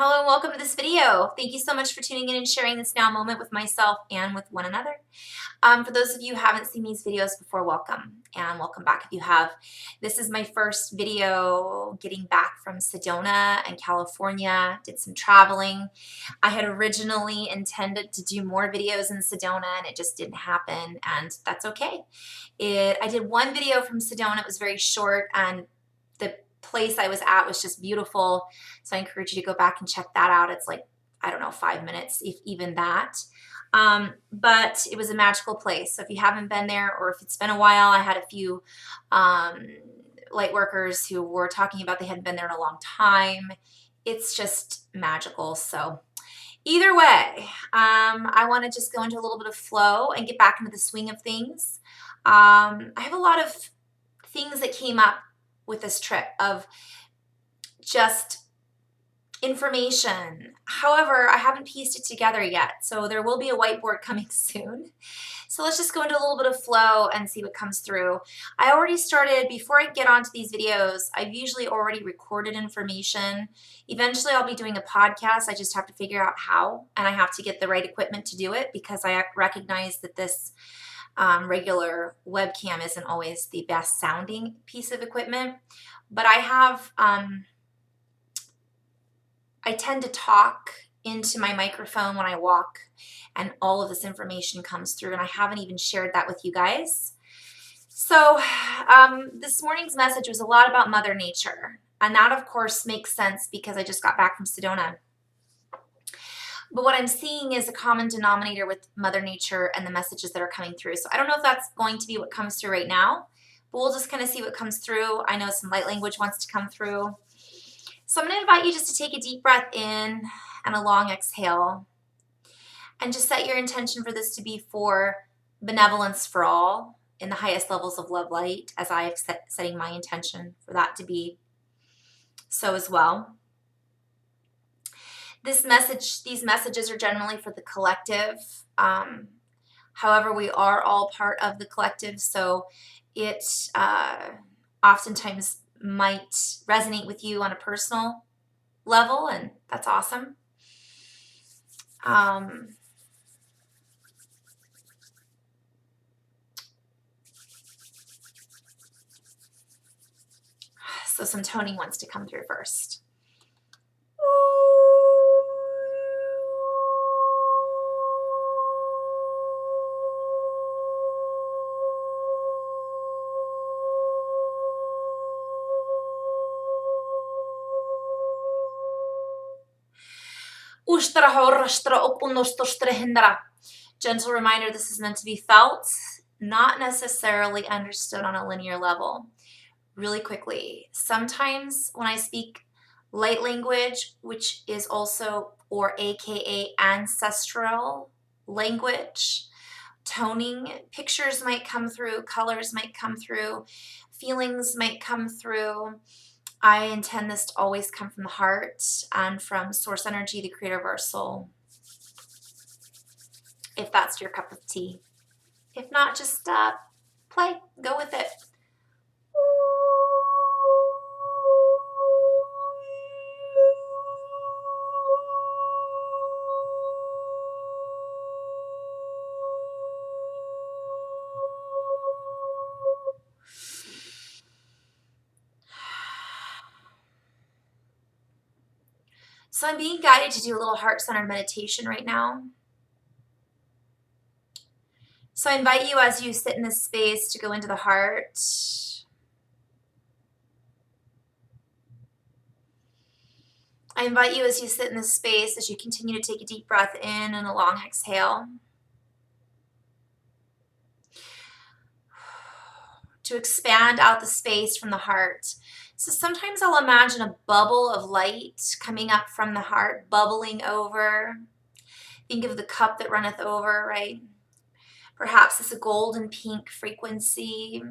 Hello and welcome to this video. Thank you so much for tuning in and sharing this now moment with myself and with one another. For those of you who haven't seen these videos before, welcome and welcome back if you have. This is my first video getting back from Sedona and California. Did some traveling. I had originally intended to do more videos in Sedona and it just didn't happen, and that's okay. I did one video from Sedona. It was very short and the place I was at was just beautiful. So I encourage you to go back and check that out. It's like, I don't know, 5 minutes, if even that. But it was a magical place. So if you haven't been there or if it's been a while, I had a few light workers who were talking about they hadn't been there in a long time. It's just magical. So either way, I want to just go into a little bit of flow and get back into the swing of things. I have a lot of things that came up with this trip of just information. However, I haven't pieced it together yet. So there will be a whiteboard coming soon. So let's just go into a little bit of flow and see what comes through. I already started, before I get onto these videos, I've usually already recorded information. Eventually I'll be doing a podcast. I just have to figure out how, and I have to get the right equipment to do it because I recognize that this regular webcam isn't always the best sounding piece of equipment, but I have, I tend to talk into my microphone when I walk and all of this information comes through, and I haven't even shared that with you guys. So this morning's message was a lot about Mother Nature, and that of course makes sense because I just got back from Sedona. But what I'm seeing is a common denominator with Mother Nature and the messages that are coming through. So I don't know if that's going to be what comes through right now, but we'll just kind of see what comes through. I know some light language wants to come through. So I'm going to invite you just to take a deep breath in and a long exhale. And just set your intention for this to be for benevolence for all in the highest levels of love light, as I have setting my intention for that to be so as well. These messages are generally for the collective. However, we are all part of the collective, so it oftentimes might resonate with you on a personal level, and that's awesome. So some toning wants to come through first. Gentle reminder, this is meant to be felt, not necessarily understood on a linear level. Really quickly, sometimes when I speak light language, which is also, or AKA ancestral language, toning, pictures might come through, colors might come through, feelings might come through. I intend this to always come from the heart and from source energy, the creator of our soul. If that's your cup of tea. If not, just play, go with it. So I'm being guided to do a little heart-centered meditation right now. So I invite you, as you sit in this space, to go into the heart. I invite you, as you sit in this space, as you continue to take a deep breath in and a long exhale, to expand out the space from the heart. So sometimes I'll imagine a bubble of light coming up from the heart, bubbling over. Think of the cup that runneth over, right? Perhaps it's a golden pink frequency.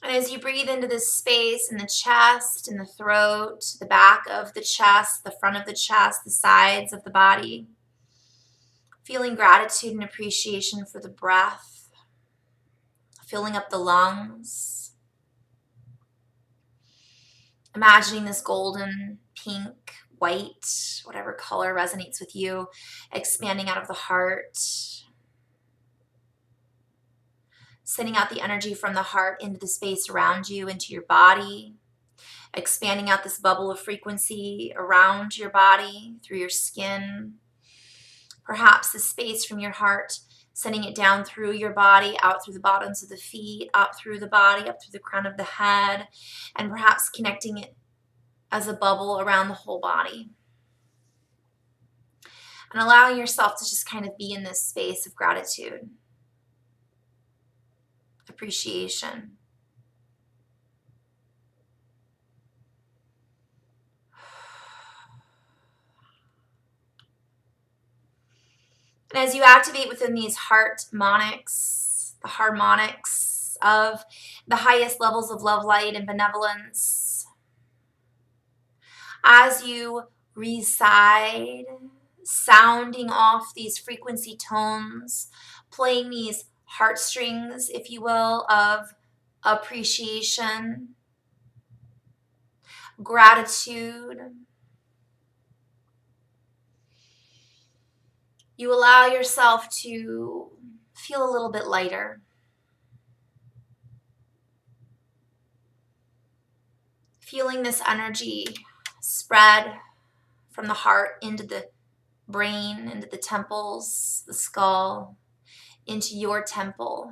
And as you breathe into this space in the chest, in the throat, the back of the chest, the front of the chest, the sides of the body, feeling gratitude and appreciation for the breath, filling up the lungs. Imagining this golden, pink, white, whatever color resonates with you, expanding out of the heart, sending out the energy from the heart into the space around you, into your body, expanding out this bubble of frequency around your body, through your skin. Perhaps the space from your heart, sending it down through your body, out through the bottoms of the feet, up through the body, up through the crown of the head, and perhaps connecting it as a bubble around the whole body. And allowing yourself to just kind of be in this space of gratitude, appreciation. And as you activate within these harmonics, the harmonics of the highest levels of love, light, and benevolence, as you reside, sounding off these frequency tones, playing these heartstrings, if you will, of appreciation, gratitude, you allow yourself to feel a little bit lighter. Feeling this energy spread from the heart into the brain, into the temples, the skull, into your temple.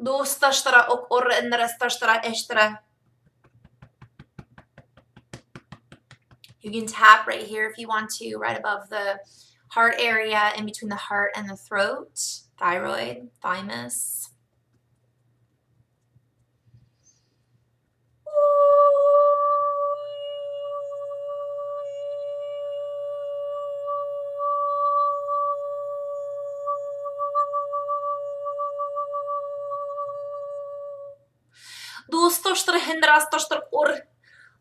Dostashtara ok or enrastashtara eshtara. You can tap right here if you want to, right above the heart area, in between the heart and the throat, thyroid, thymus. Dostashtara henrastashtara or.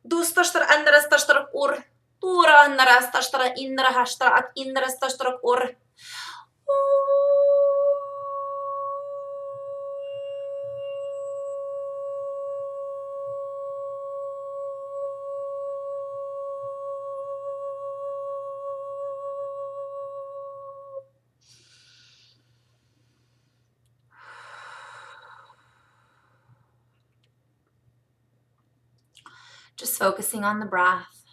Dostashtara enrastashtara or. Tura enrastashtara inrahashtara at inrastashtara or. Just focusing on the breath.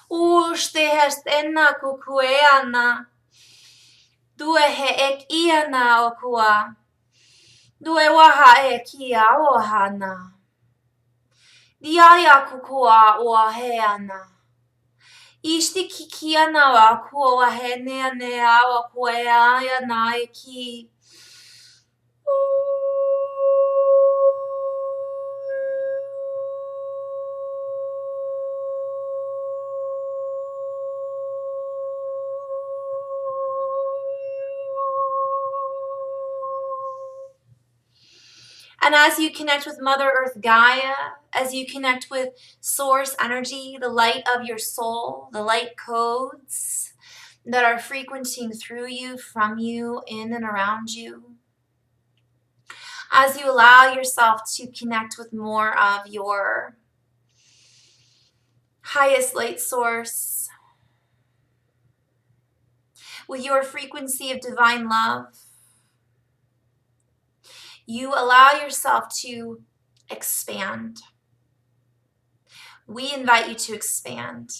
Uštehest enna kukueana. Due he ek iana okua. Due waha e kia ohana. Diaya kukua oa heana. Ishti kikiana wa kua wa he nea nea wa kuea na e ki. And as you connect with Mother Earth Gaia, as you connect with source energy, the light of your soul, the light codes that are frequenting through you, from you, in and around you, as you allow yourself to connect with more of your highest light source, with your frequency of divine love, you allow yourself to expand. We invite you to expand.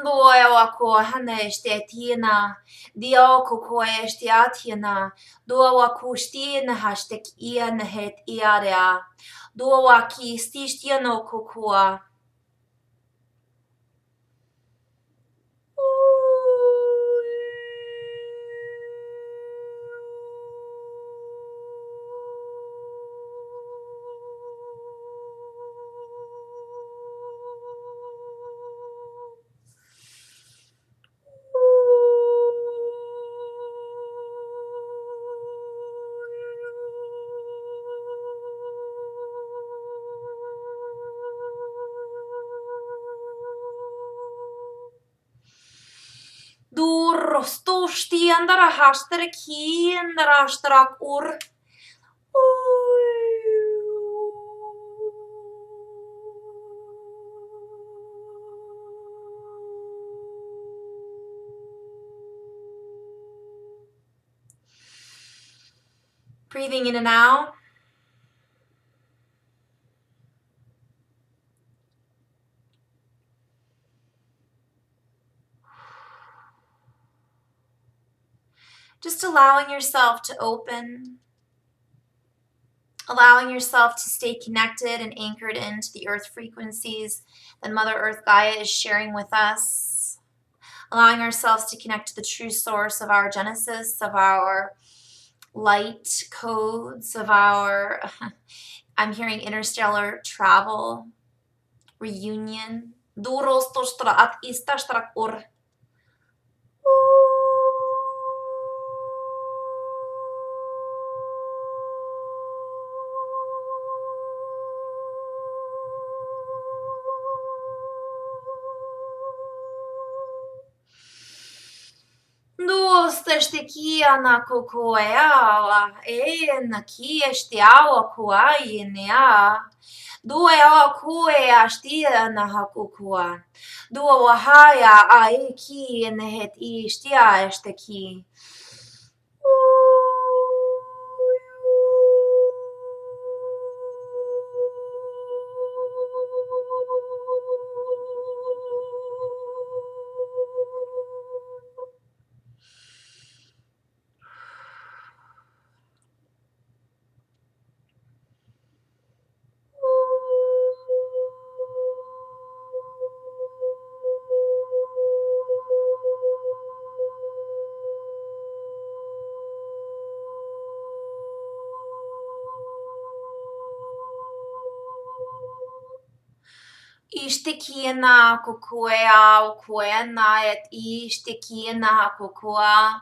Doa wako hana este tina, dio koko este atina, doa wako stina hastek ian het iarea, doa waki stistiano kokoa. rostosti andara hashtara ki andara hashtara ur. Breathing in and out. Just allowing yourself to open, allowing yourself to stay connected and anchored into the earth frequencies that Mother Earth Gaia is sharing with us, allowing ourselves to connect to the true source of our genesis, of our light codes, of our, I'm hearing interstellar travel, reunion. Steshtikia na kokoea e na kia stiawa kuai nea. Dua a kue a stia na hakukua. Dua wahaya a e ki ne het I stia este ki. Ishtikina kukuea kuena et ishtikina kukua.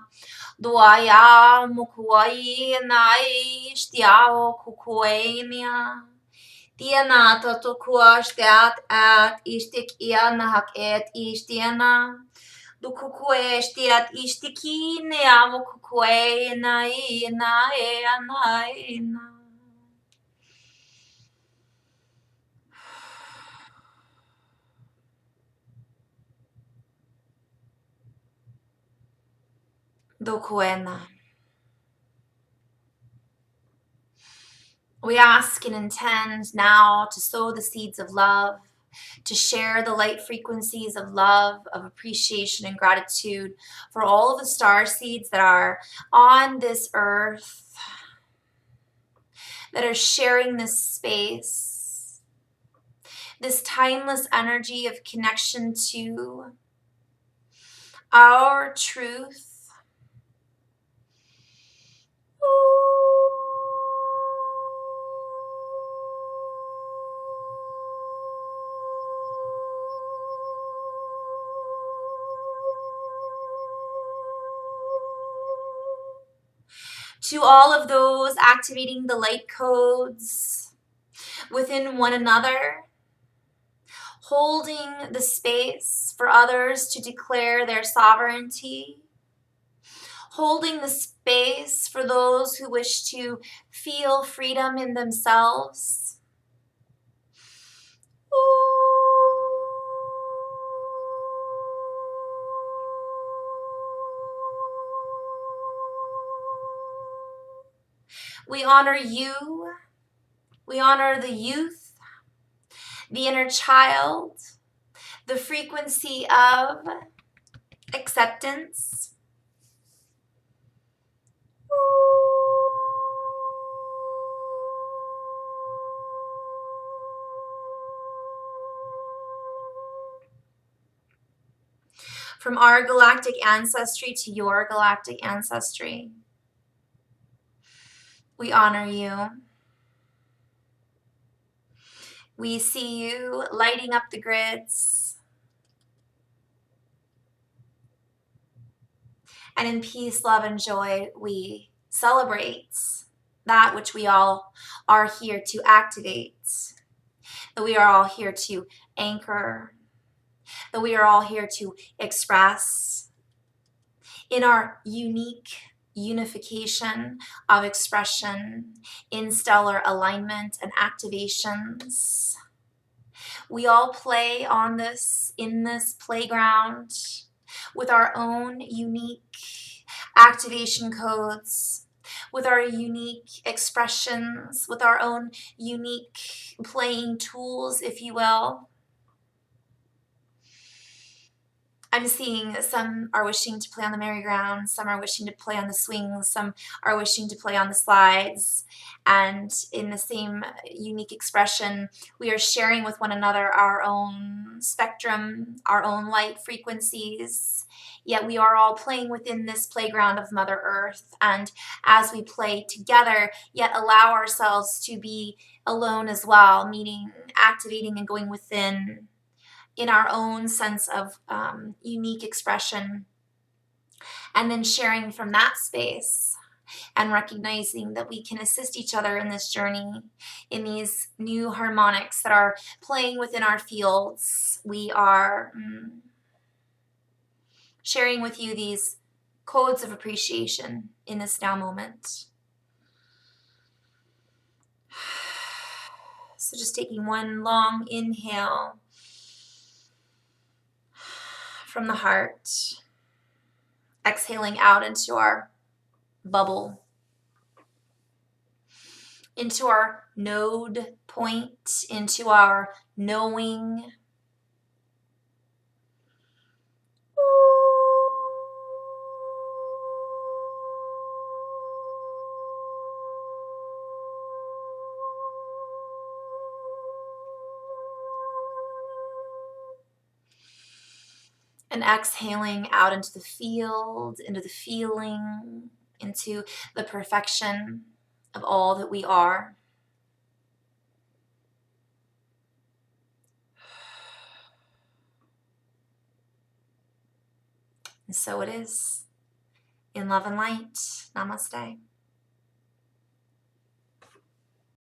Duaya mukuai na ishtiao kukuenia. Tiena tatukua stiat at ishtikia na hak et ishtiena. Du kukue stiat ishtikine amu kukue na ina ena ina. Dokuena. We ask and intend now to sow the seeds of love, to share the light frequencies of love, of appreciation and gratitude for all of the star seeds that are on this earth, that are sharing this space, this timeless energy of connection to our truth. To all of those activating the light codes within one another, holding the space for others to declare their sovereignty, holding the space for those who wish to feel freedom in themselves. We honor you. We honor the youth, the inner child, the frequency of acceptance. From our galactic ancestry to your galactic ancestry, we honor you. We see you lighting up the grids. And in peace, love, and joy, we celebrate that which we all are here to activate, that we are all here to anchor, that we are all here to express in our unique unification of expression, in stellar alignment and activations. We all play on this, in this playground, with our own unique activation codes, with our unique expressions, with our own unique playing tools, if you will. I'm seeing some are wishing to play on the merry-go-round, some are wishing to play on the swings, some are wishing to play on the slides. And in the same unique expression, we are sharing with one another our own spectrum, our own light frequencies. Yet we are all playing within this playground of Mother Earth. And as we play together, yet allow ourselves to be alone as well, meaning activating and going within in our own sense of unique expression, and then sharing from that space and recognizing that we can assist each other in this journey, in these new harmonics that are playing within our fields. We are sharing with you these codes of appreciation in this now moment. So just taking one long inhale from the heart, exhaling out into our bubble, into our node point, into our knowing. And exhaling out into the field, into the feeling, into the perfection of all that we are. And so it is. In love and light. Namaste.